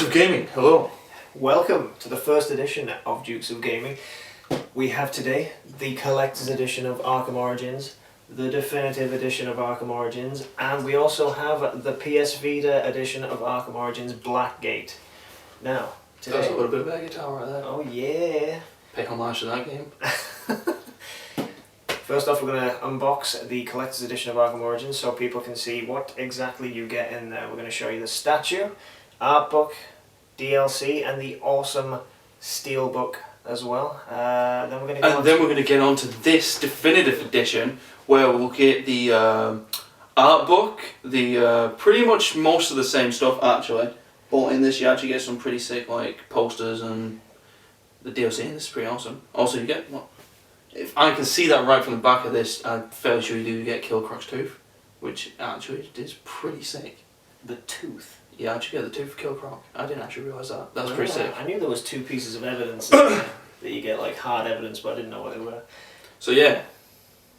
of Gaming, hello. Welcome to the first edition of Dukes of Gaming. We have today the collector's edition of Arkham Origins, the definitive edition of Arkham Origins, and we also have the PS Vita edition of Arkham Origins Blackgate. Now, today... That's a little bit of a guitar right there. Oh yeah! Pay homage to that game. First off, we're going to unbox the collector's edition of Arkham Origins so people can see what exactly you get in there. We're going to show you the statue, art book, DLC, and the awesome steelbook as well. Then we're going to get on to this definitive edition where we'll get the art book, the pretty much most of the same stuff actually. But in this you actually get some pretty sick like posters and the DLC, and this is pretty awesome. Also you get what? If I can see that right from the back of this, I'm fairly sure you do get Killcroc's tooth, which actually is pretty sick. The tooth? Yeah, I actually get the tooth of Killcroc. I didn't actually realise that. That's pretty sick. I knew there was two pieces of evidence that you get, like hard evidence, but I didn't know what they were. So yeah,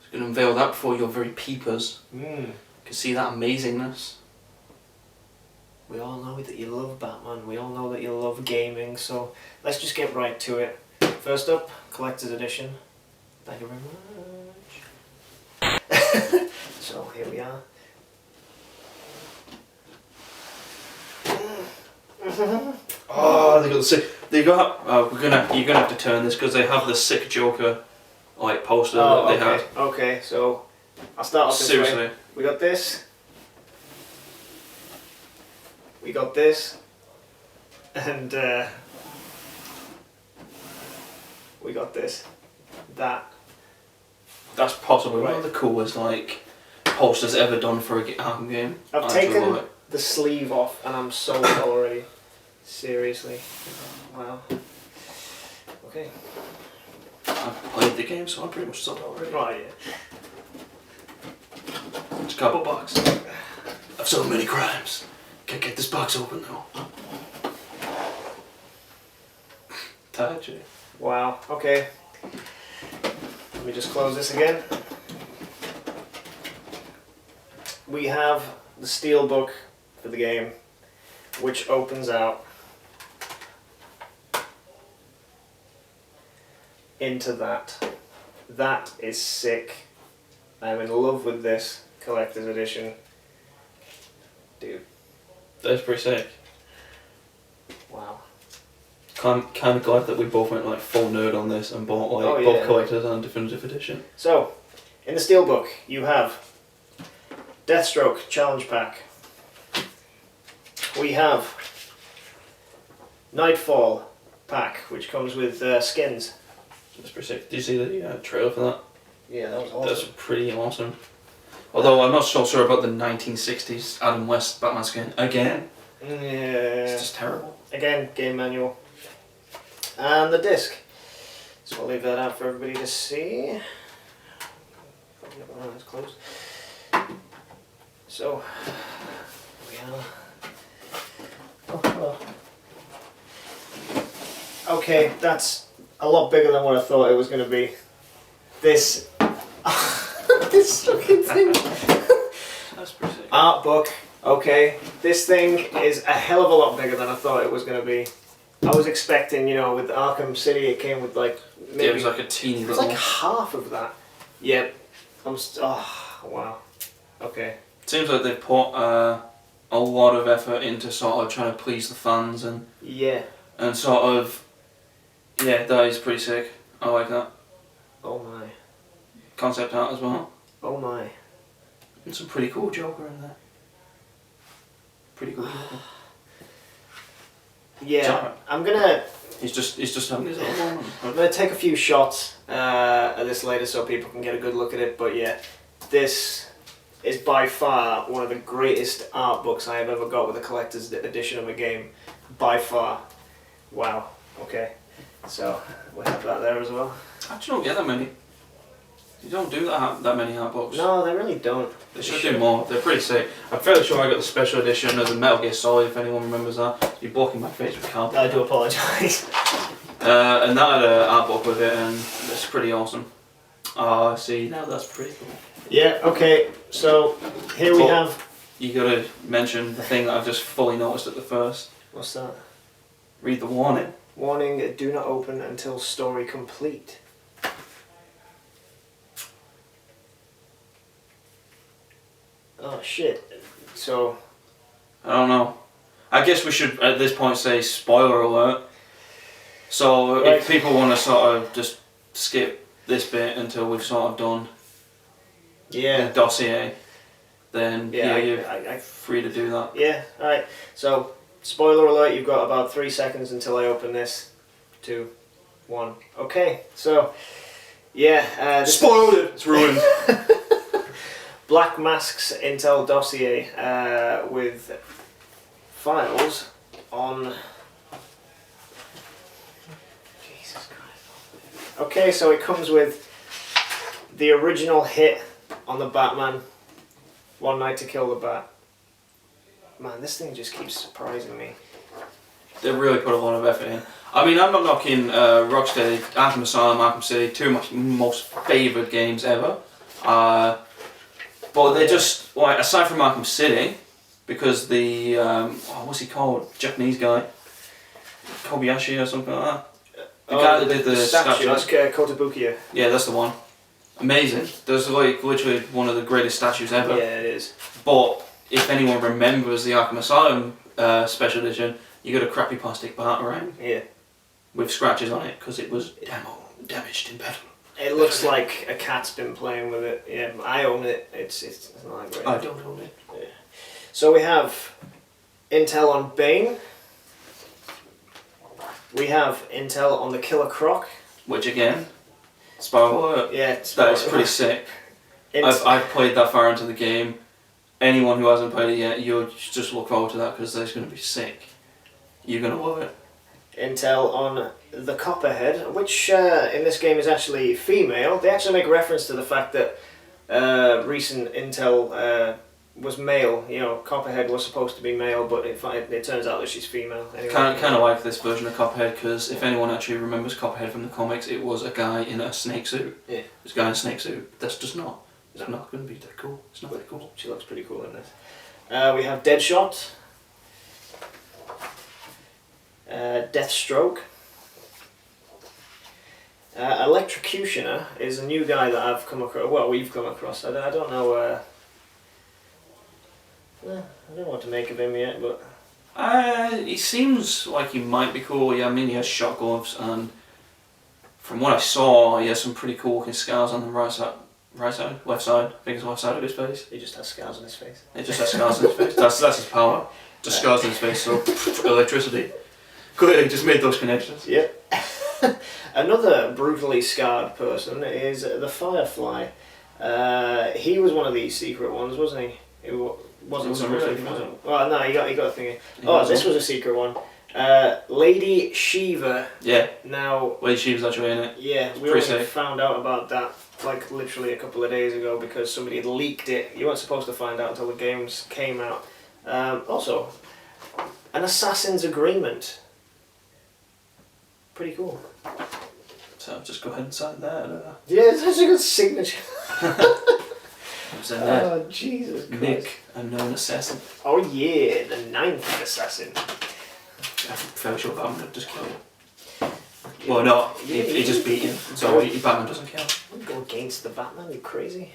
just going to unveil that before your very peepers. You can see that amazingness. We all know that you love Batman, we all know that you love gaming, so let's just get right to it. First up, collector's edition. Thank you very much. So here we are. Oh, they got the sick. They got. You're gonna have to turn this because they have the sick Joker, like poster that they had. Okay, so I'll start off this way. We got this. We got this, and we got this. That's possibly one of the coolest like posters ever done for a Arkham game. I've taken the sleeve off and I'm sold already. Seriously. Wow. Okay. I've played the game, so I'm pretty much sold already. Right, yeah. It's a cardboard box. I've so many crimes. Can't get this box open though. Touch it. Wow, okay. Let me just close this again. We have the steelbook for the game, which opens out into that. That is sick. I'm in love with this collector's edition. Dude. That's pretty sick. Wow. Kind of glad that we both went like full nerd on this and bought like both collectors and definitive edition. So, in the steelbook you have Deathstroke Challenge Pack. We have Nightfall Pack, which comes with skins. That's pretty sick. Did you see the trailer for that? Yeah, that was awesome. That's pretty awesome. Although I'm not so sure about the 1960s Adam West Batman skin. Again. Yeah. It's just terrible. Again, game manual. And the disc. So I'll leave that out for everybody to see. It's closed. So, here we are. Oh, hello. Okay, that's a lot bigger than what I thought it was going to be. This... this fucking thing. That's pretty sick. Art book. Okay, this thing is a hell of a lot bigger than I thought it was going to be. I was expecting, you know, with Arkham City it came with like... maybe, yeah, it was like a teeny little... It was like half of that. Yep. Oh, wow. Okay. Seems like they put a lot of effort into sort of trying to please the fans and... Yeah. And sort of... Yeah, that is pretty sick. I like that. Oh my. Concept art as well. Oh my. And some pretty cool Joker in there. Pretty cool Joker. Yeah, I'm gonna... He's just having his little moment. I'm gonna take a few shots of this later so people can get a good look at it, but yeah, this is by far one of the greatest art books I have ever got with a collector's edition of a game. By far. Wow. Okay. So, we'll have that there as well. Actually, don't get that many. You don't do that many art books. No, they really don't. They should do more. They're pretty sick. I'm fairly sure I got the special edition of the Metal Gear Solid, if anyone remembers that. You're blocking my face with cardboard. I do apologise. And that had an art book with it, and it's pretty awesome. Ah, see, now that's pretty cool. Yeah, okay, so here we have... You gotta mention the thing that I've just fully noticed at the first. What's that? Read the warning. Warning, do not open until story complete. Oh shit. So... I don't know. I guess we should at this point say spoiler alert. So Right. if people want to sort of just skip this bit until we've sort of done Yeah. the dossier, then Yeah, you're I free to do that. Yeah, alright. So, spoiler alert, you've got about 3 seconds until I open this. 2, 1. Okay, so, yeah. Spoiled it! It's ruined. Black Mask's Intel dossier with files on... Jesus Christ. Okay, so it comes with the original hit on the Batman, One Night to Kill the Bat. Man, this thing just keeps surprising me. They really put a lot of effort in. I mean, I'm not knocking Rocksteady, Arkham Asylum, Arkham City, two of my most favoured games ever. But they just, like, aside from Arkham City, because the, what's he called? Japanese guy? Kobayashi or something like that? The guy that did the statue. That's Kotobukiya. Yeah, that's the one. Amazing. There's like literally one of the greatest statues ever. Yeah, it is. But if anyone remembers the Arkham Asylum special edition, you got a crappy plastic bat, right? Yeah. With scratches on it because it was damaged in battle. It looks like a cat's been playing with it. Yeah, I own it. It's not that great. I don't own it. Yeah. So we have Intel on Bane. We have Intel on the Killer Croc. Which again, spoiler alert, Yeah, that is pretty sick. I've played that far into the game. Anyone who hasn't played it yet, you'll just look forward to that because that's going to be sick. You're going to love it. Intel on the Copperhead, which in this game is actually female. They actually make reference to the fact that recent Intel was male. You know, Copperhead was supposed to be male, but it turns out that she's female. Anyway, Kind of like this version of Copperhead because if anyone actually remembers Copperhead from the comics, it was a guy in a snake suit. Yeah. It was a guy in a snake suit. That's just not. It's not going to be that cool. It's not that cool. She looks pretty cool in this. We have Deadshot. Deathstroke. Electrocutioner is a new guy that I've come across. Well, we've come across. I don't know. I don't know what to make of him yet, but He seems like he might be cool. Yeah, I mean he has shot gloves, and from what I saw, he has some pretty cool looking scars on the right side, left side. I think it's left side of his face. he just has scars on his face. He just has scars on his face. That's his power. Just scars on his face. So electricity. Clearly, just made those connections. Yep. Another brutally scarred person is the Firefly. He was one of these secret ones, wasn't he? It wasn't Wasn't supposed to really, be, was it? Well, no, he got a thingy. He Oh, wasn't. this was a secret one. Lady Shiva. Yeah. Now, Well, she was actually in it. yeah, we pretty only sick. found out about that like literally a couple of days ago because somebody had leaked it. You weren't supposed to find out until the games came out. Also, an Assassin's Agreement. Pretty cool. So just go ahead and sign that. Yeah, it's actually a good signature. What's in there? Oh, Jesus Christ. Nick, unknown assassin. Oh yeah, the 9th assassin. I'm fairly sure Batman would just kill him. Well, no, he just beat him. So Batman doesn't count. Don't go against the Batman, you crazy.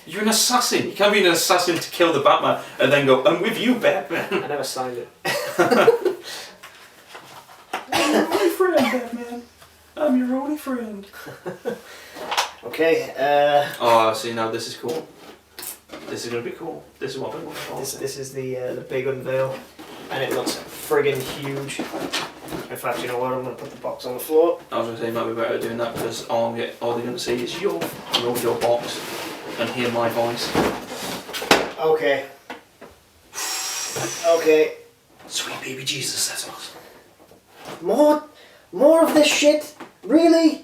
You're an assassin. You can't be an assassin to kill the Batman and then go, I'm with you, Batman. I never signed it. I'm my friend, Batman. I'm your only friend. Okay, Oh, see, now this is cool. This is going to be cool. This is what I've been looking forward to. this is the big unveil, and it looks friggin' huge. In fact, you know what? I'm gonna put the box on the floor. I was going to say it might be better doing that because all they're going to see is your box and hear my voice. Okay. Okay. Sweet baby Jesus, that's awesome. More of this shit? Really?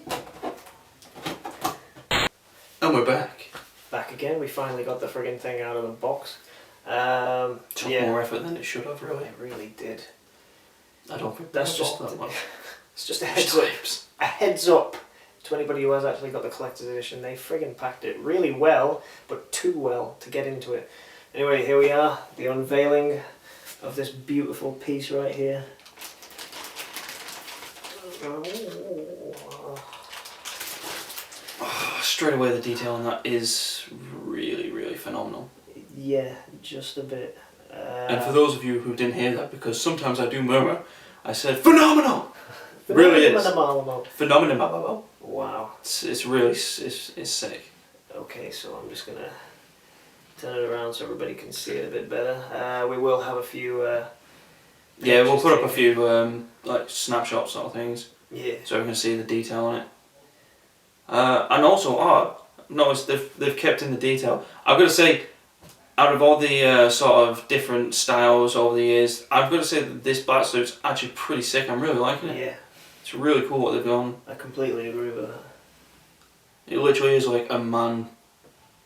And we're back. Back again. We finally got the friggin' thing out of the box. Took Yeah. more effort than it should have, really. It really did. I don't think That's that's just that much. It's just a heads up. A heads up to anybody who has actually got the collector's edition. They friggin' packed it really well, but too well to get into it. Anyway, here we are, the unveiling of this beautiful piece right here. Straight away, the detail on that is really, really phenomenal. Yeah, just a bit. And for those of you who didn't hear that, because sometimes I do murmur, I said phenomenal. Really is. Phenomenal. Wow. It's really it's sick. Okay, so I'm just gonna turn it around so everybody can see it a bit better. We will have a few. Yeah, we'll put up a few like snapshot sort of things. Yeah. So we can see the detail on it. And also, notice they've kept in the detail. I've got to say, out of all the sort of different styles over the years, I've got to say that this Batsuit's actually pretty sick. I'm really liking it. Yeah. It's really cool what they've done. I completely agree with that. It literally is like a man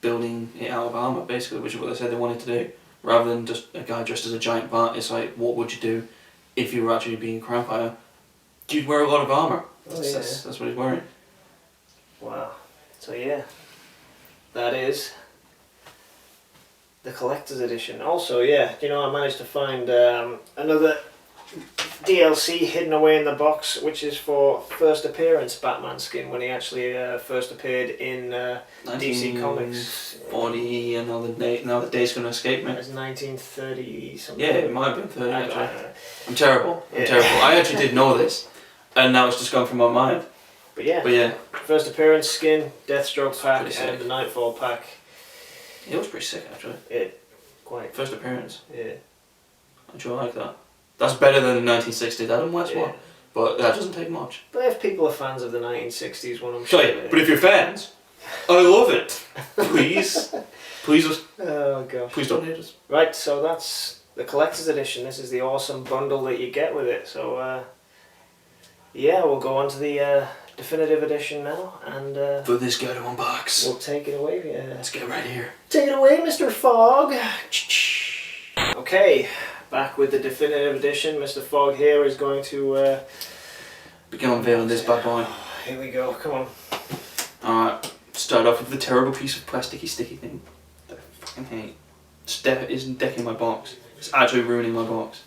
building it out of armour, basically, which is what they said they wanted to do. Rather than just a guy dressed as a giant bat, it's like, what would you do if you were actually being a crime fighter? You'd wear a lot of armour. That's what he's wearing. Wow. So yeah, that is the collector's edition. Also, yeah, you know, I managed to find another DLC hidden away in the box, which is for first appearance Batman skin when he actually first appeared in DC Comics. 40, now the day's going to escape me. It's 1930 something. Yeah, it might have been 30 actually. I don't know. I'm terrible. I actually did know this, and now it's just gone from my mind. But yeah, first appearance skin, Deathstroke pack, and the Nightfall pack. It was pretty sick actually. Quite. First appearance. Yeah. I actually like that. That's better than the 1960s Adam West one, but that doesn't take much. But if people are fans of the 1960s one, I'm sure. sure. But if you're fans, I love it. Please, please us. Oh gosh. Please don't hate us. Right, so that's the collector's edition. This is the awesome bundle that you get with it. So yeah, we'll go on to the definitive edition now, and for this guy to unbox. We'll take it away. Let's get right here. Take it away, Mr. Fogg. Okay, back with the definitive edition. Mr. Fogg here is going to begin unveiling this bad boy. Here we go. Come on. Alright, start off with the terrible piece of plasticky sticky thing that I fucking hate. It's decking my box. It's actually ruining my box.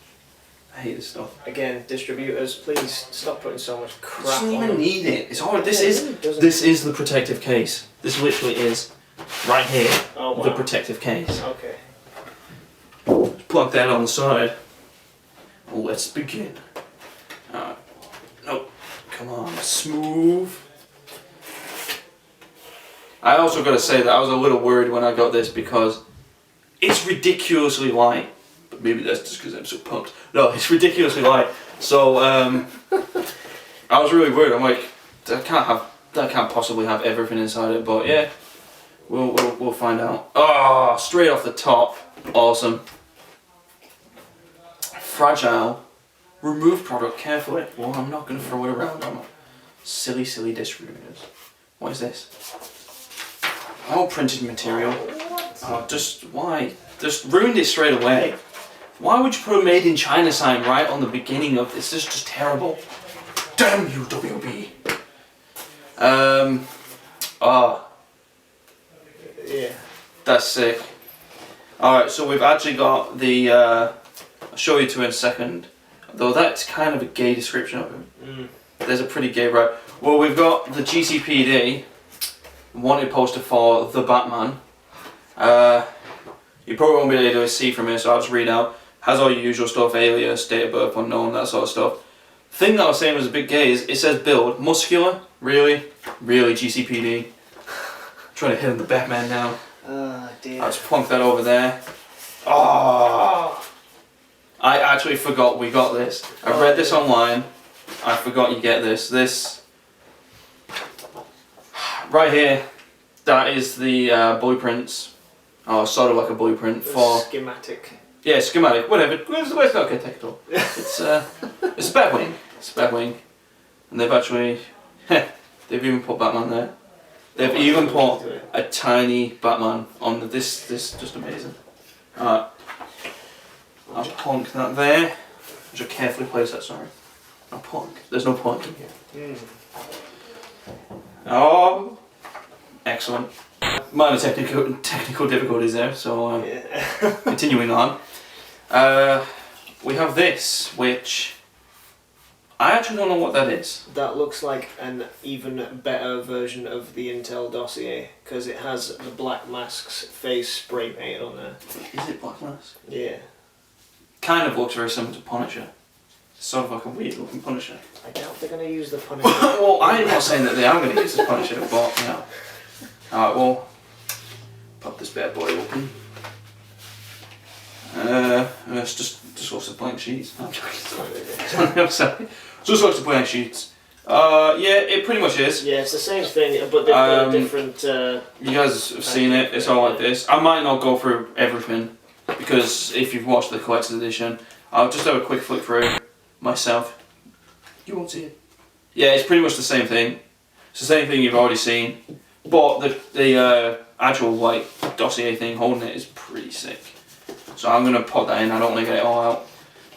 I hate this stuff. Again, distributors, please stop putting so much crap on. It doesn't even need it. It's alright. This is the protective case. This literally is right here. Oh, wow. The protective case. Okay. Plug that on the side. Let's begin. Alright. Nope. Come on. Smooth. I also got to say that I was a little worried when I got this because it's ridiculously light. But maybe that's just because I'm so pumped. No, it's ridiculously light. So I was really worried. I'm like, that can't possibly have everything inside it. But yeah, we'll find out. Oh, straight off the top, awesome. Fragile. Remove product carefully. Well, I'm not going to throw it around, am I? Silly distributors. What is this? Oh, printed material. Oh, just why? Just ruined it straight away. Why would you put a made in China sign right on the beginning of this? This is just terrible. Damn you, WB. Yeah. That's sick. Alright, so we've actually got the, I'll show you two in a second. Though that's kind of a gay description of him. There's a pretty gay right. Well, we've got the GCPD wanted poster for the Batman. You probably won't be able to see from here, so I'll just read out. Has all your usual stuff, alias, date of birth unknown, that sort of stuff. Thing that I was saying was a bit gay is it says build. Muscular? Really? Really, GCPD? Trying to hit on the Batman now. Oh dear. I'll just plonk that over there. Oh! I actually forgot we got this. I read this online. I forgot you get this. This right here, that is the blueprints. Oh, sort of like a blueprint for schematic. Yeah, schematic. Whatever. Let's not get technical. It's a Batwing. It's a Batwing, and they've actually they've even put Batman there. They've even put a tiny Batman on this. This is just amazing. Alright. I'll plonk that there. I should carefully place that, sorry. I'll plonk. There's no plonking here. Oh, excellent. Minor technical difficulties there, so continuing on. We have this, which I actually don't know what that is. That looks like an even better version of the Intel dossier because it has the Black Mask's face spray painted on there. Is it Black Mask? Yeah. Kind of looks very similar to Punisher. Sort of like a weird looking Punisher. I doubt they're going to use the Punisher. Well, I'm not saying that they are going to use the Punisher, but you know. Alright, well, pop this bad boy open. It's just lots of blank sheets. I'm joking. I'm sorry. Just lots of blank sheets. Yeah, it pretty much is. Yeah, it's the same thing, but they've got a different. You guys have seen it. It's all like this. I might not go through everything because if you've watched the collector's edition, I'll just have a quick flick through myself. You won't see it. Yeah, it's pretty much the same thing. It's the same thing you've already seen, but the actual like dossier thing holding it is pretty sick. So I'm gonna put that in. I don't want to get it all out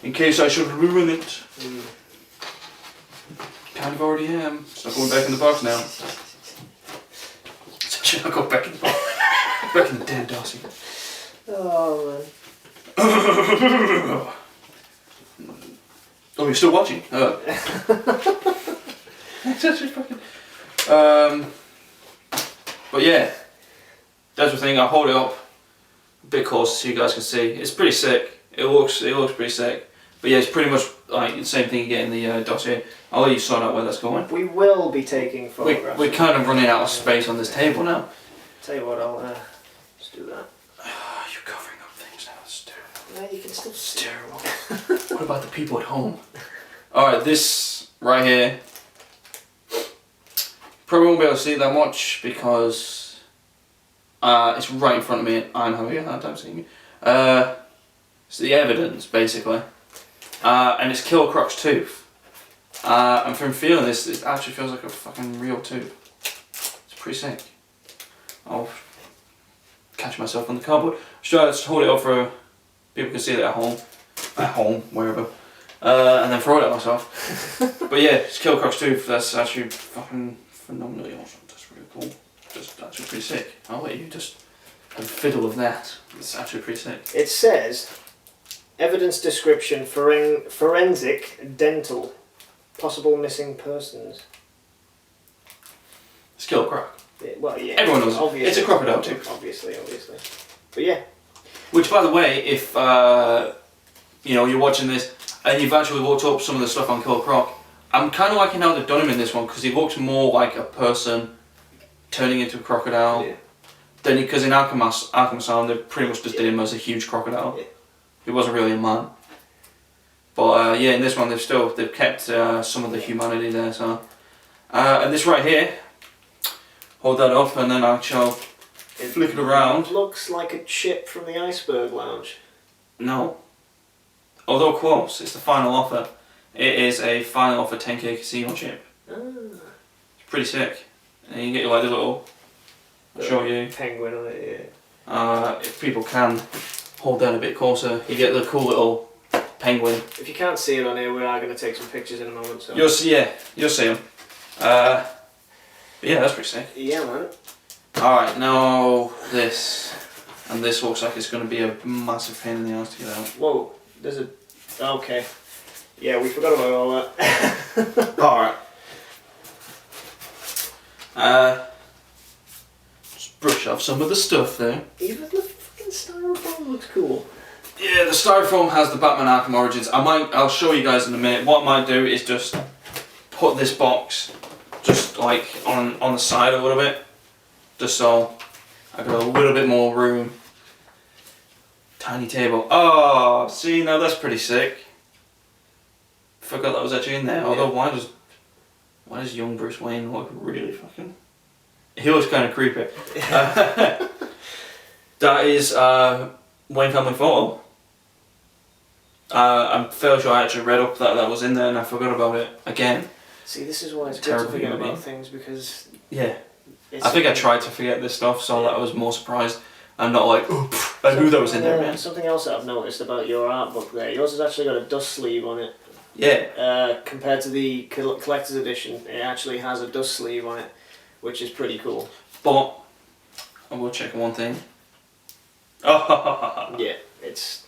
in case I should ruin it. Kind of already am. So I'm going back in the box now. So should I go back in the box? Back in the damn dossier. Oh man. Oh, you're still watching? It's actually fucking. But yeah, that's the thing. I'll hold it up a bit closer so you guys can see. It's pretty sick. It looks pretty sick. But yeah, it's pretty much like the same thing you get in the dossier. I'll let you sort out where that's going. We will be taking photographs. We're kind of running out of space on this table now. Tell you what, I'll just do that. You're covering up things now. It's terrible. No, you can still It's terrible. What about the people at home? Alright, this right here. Probably won't be able to see that much because it's right in front of me and I'm having a hard time seeing it. It's the evidence, basically. And it's Killer Croc's tooth. And from feeling this, it actually feels like a fucking real tooth. It's pretty sick. I'll catch myself on the cardboard. Should I just hold it up for people can see it at home, wherever. And then throw it at myself. But yeah, it's Killer Croc's tooth. That's actually fucking phenomenally awesome. That's really cool. Just actually pretty sick. I'll let you just have a fiddle of that. It's actually pretty sick. It says, evidence description, forensic, dental, possible missing persons. It's Killer Croc. Well, yeah. Everyone knows. Obviously. It's a crocodile tooth. Obviously. But yeah. Which, by the way, if you're watching this and you've actually looked up some of the stuff on Killer Croc, I'm kind of liking how they've done him in this one because he looks more like a person turning into a crocodile. Yeah. Then, because in Arkham Asylum, they pretty much just did him as a huge crocodile. Yeah. He wasn't really a man. But yeah, in this one they've kept some of the humanity there. So, and this right here, hold that up, and then I shall flick it around. It looks like a chip from the Iceberg Lounge. No. Although close, it's the final offer. It is a final offer 10k casino chip. Ah. It's pretty sick. And you get like the little. I'll show you. Penguin on it, yeah. If people can hold that a bit closer, you get the cool little penguin. If you can't see it on here, we are going to take some pictures in a moment. So. You'll see them. But yeah, that's pretty sick. Yeah, man. Alright, now this. And this looks like it's going to be a massive pain in the ass to get out. Whoa, there's a... Okay. Yeah, we forgot about all that. Alright. Just brush off some of the stuff there. Even the fucking styrofoam looks cool. Yeah, the styrofoam has the Batman Arkham Origins. I'll show you guys in a minute. What I might do is just put this box just like on the side a little bit. Just so I got a little bit more room. Tiny table. Oh, see, now that's pretty sick. Forgot that was actually in there. Although, why does young Bruce Wayne look really fucking... He looks kind of creepy. That is Wayne Family Photo. I'm fairly sure I actually read up that was in there and I forgot about it again. See, this is why it's good to forget about things because... Yeah. I think I tried to forget this stuff, so that I was more surprised. I'm not like, oh, pff, I knew that was in there, man. Something else that I've noticed about your art book there, yours has actually got a dust sleeve on it. Yeah. Compared to the collector's edition, it actually has a dust sleeve on it, which is pretty cool. But, I will check one thing. Oh, yeah, it's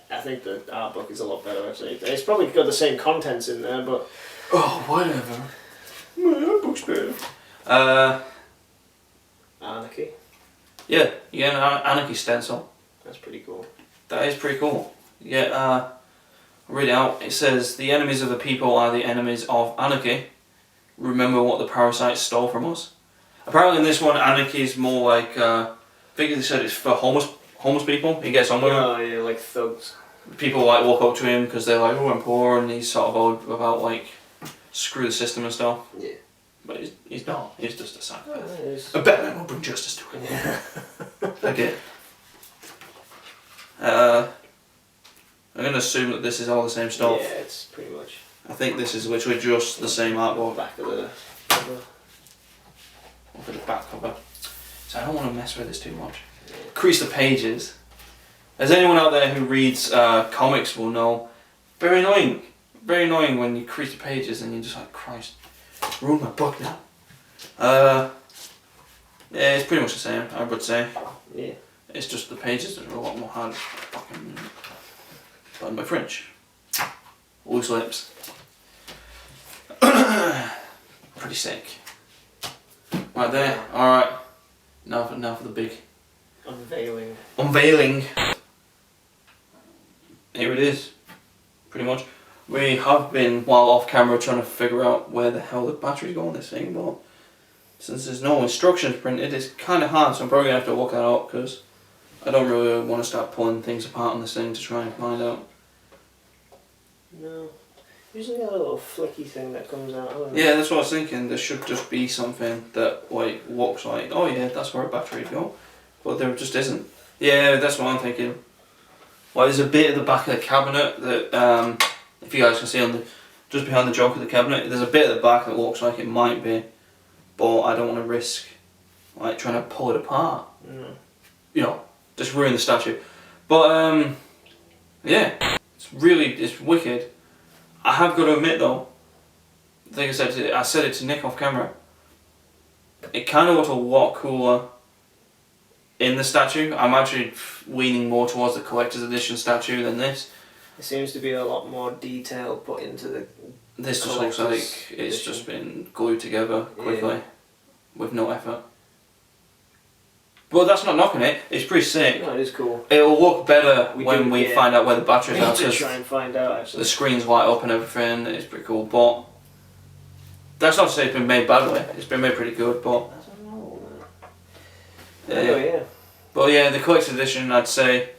I think the art book is a lot better actually. It's probably got the same contents in there, but Oh, whatever. My art book's better. Anarchy. Yeah, you get an Anarchy stencil. That's pretty cool. That is pretty cool. You get, read it out. It says, the enemies of the people are the enemies of anarchy. Remember what the parasites stole from us. Apparently in this one, anarchy is more like, I think they said it's for homeless people. He gets on with them. Oh yeah, like thugs. People like walk up to him because they're like, oh, I'm poor, and he's sort of old about like, screw the system and stuff. Yeah. But he's not. He's just a psychopath. Oh, A Batman will bring justice to him. yeah. Okay. I'm going to assume that this is all the same stuff. Yeah, it's pretty much. I think this is literally just the same artwork. Back of the cover. Over the back cover. So I don't want to mess with this too much. Crease the pages. As anyone out there who reads comics will know, very annoying. Very annoying when you crease the pages and you're just like, Christ, ruin my book now. Yeah, it's pretty much the same, I would say. Yeah. It's just the pages that are a lot more hard. Fucking. Pardon my French. Loose lips. Pretty sick. Right there. Alright. Now for the big unveiling. Here it is. Pretty much. We have been, while off camera, trying to figure out where the hell the batteries go on this thing, but since there's no instructions printed, it's kind of hard, so I'm probably going to have to work that out, because I don't really want to start pulling things apart on this thing to try and find out. No. Usually got a little flicky thing that comes out. I don't know. Yeah, that's what I was thinking. There should just be something that like looks like, oh yeah, that's where a battery would go. But there just isn't. Yeah, that's what I'm thinking. Well, there's a bit at the back of the cabinet that, if you guys can see on the, just behind the joke of the cabinet, there's a bit at the back that looks like it might be, but I don't want to risk like trying to pull it apart. No. You know, just ruin the statue. But yeah, it's wicked. I have got to admit though, like I said it to Nick off camera, it kind of looks a lot cooler in the statue. I'm actually leaning more towards the collector's edition statue than this. It seems to be a lot more detail put into the. This just looks like it's just been glued together quickly, with no effort. But that's not knocking it. It's pretty sick. No, it is cool. It'll look better when we find out where the batteries are. To try and find out actually. The screen's light up and everything. It's pretty cool. But that's not to say it's been made badly. It's been made pretty good. But I don't know. Yeah. But yeah, the collector's edition, I'd say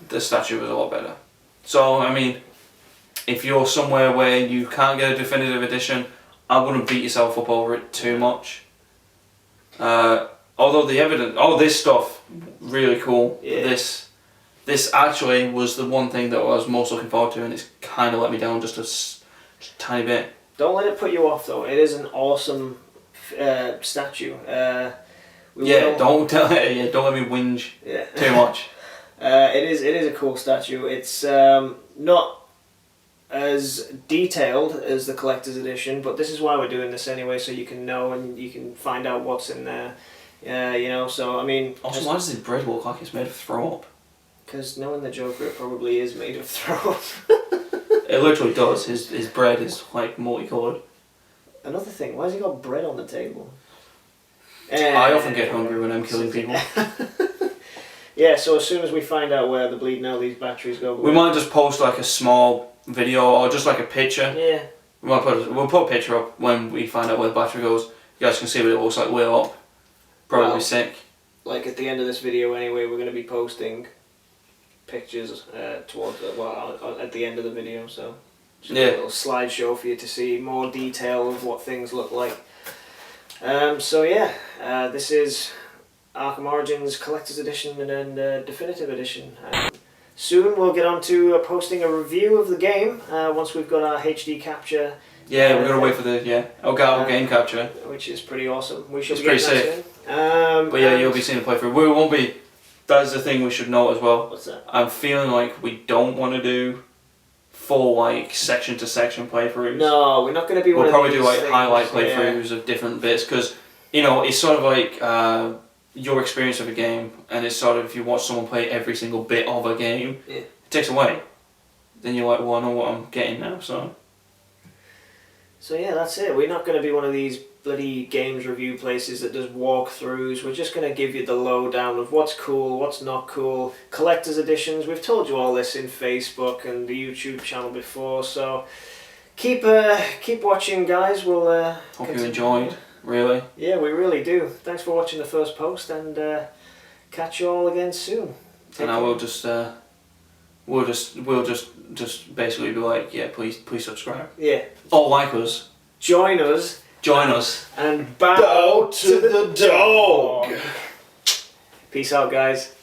the statue was a lot better. So I mean, if you're somewhere where you can't get a definitive edition, I wouldn't beat yourself up over it too much. Although the evidence, this stuff, really cool. Yeah. This actually was the one thing that I was most looking forward to, and it's kind of let me down just a tiny bit. Don't let it put you off though. It is an awesome statue. Don't let me whinge too much. It is a cool statue. It's not as detailed as the collector's edition, but this is why we're doing this anyway, so you can know and you can find out what's in there. You know, so I mean. Also, why does his bread look like it's made of throw up? Because knowing the Joker, it probably is made of throw up. It literally does. His bread is like multicoloured. Another thing, why has he got bread on the table? I often get hungry when I'm killing people. Yeah, so as soon as we find out where the bleeding out these batteries go, we might just post like a small video or just like a picture. Yeah. We'll put a picture up when we find out where the battery goes. You guys can see what it looks like lit up. Probably sick. Like at the end of this video anyway, we're going to be posting pictures towards at the end of the video, so just a little slideshow for you to see more detail of what things look like. So yeah, this is Arkham Origins Collector's Edition and Definitive Edition. Soon we'll get on to posting a review of the game once we've got our HD capture. Yeah, we're gonna wait for the Elgato game capture, which is pretty awesome. We should. It's pretty sick. But yeah, you'll be seeing the playthrough. We won't be. That's the thing we should note as well. What's that? I'm feeling like we don't want to do full like section to section playthroughs. No, we're not going to be. We'll probably do like highlight playthroughs of different bits because you know it's sort of like your experience of a game, and it's sort of if you watch someone play every single bit of a game, Yeah. it takes away. Then you're like, well, I know what I'm getting now, so. So yeah, that's it. We're not going to be one of these bloody games review places that does walkthroughs. We're just going to give you the lowdown of what's cool, what's not cool, collector's editions. We've told you all this in Facebook and the YouTube channel before, so keep watching, guys. We'll Hope you enjoyed, really. Yeah, we really do. Thanks for watching the first post, and catch you all again soon. And I will just we'll just basically be like, yeah, please subscribe. Yeah. Or like us. Join us. And And bow to the dog. Peace out, guys.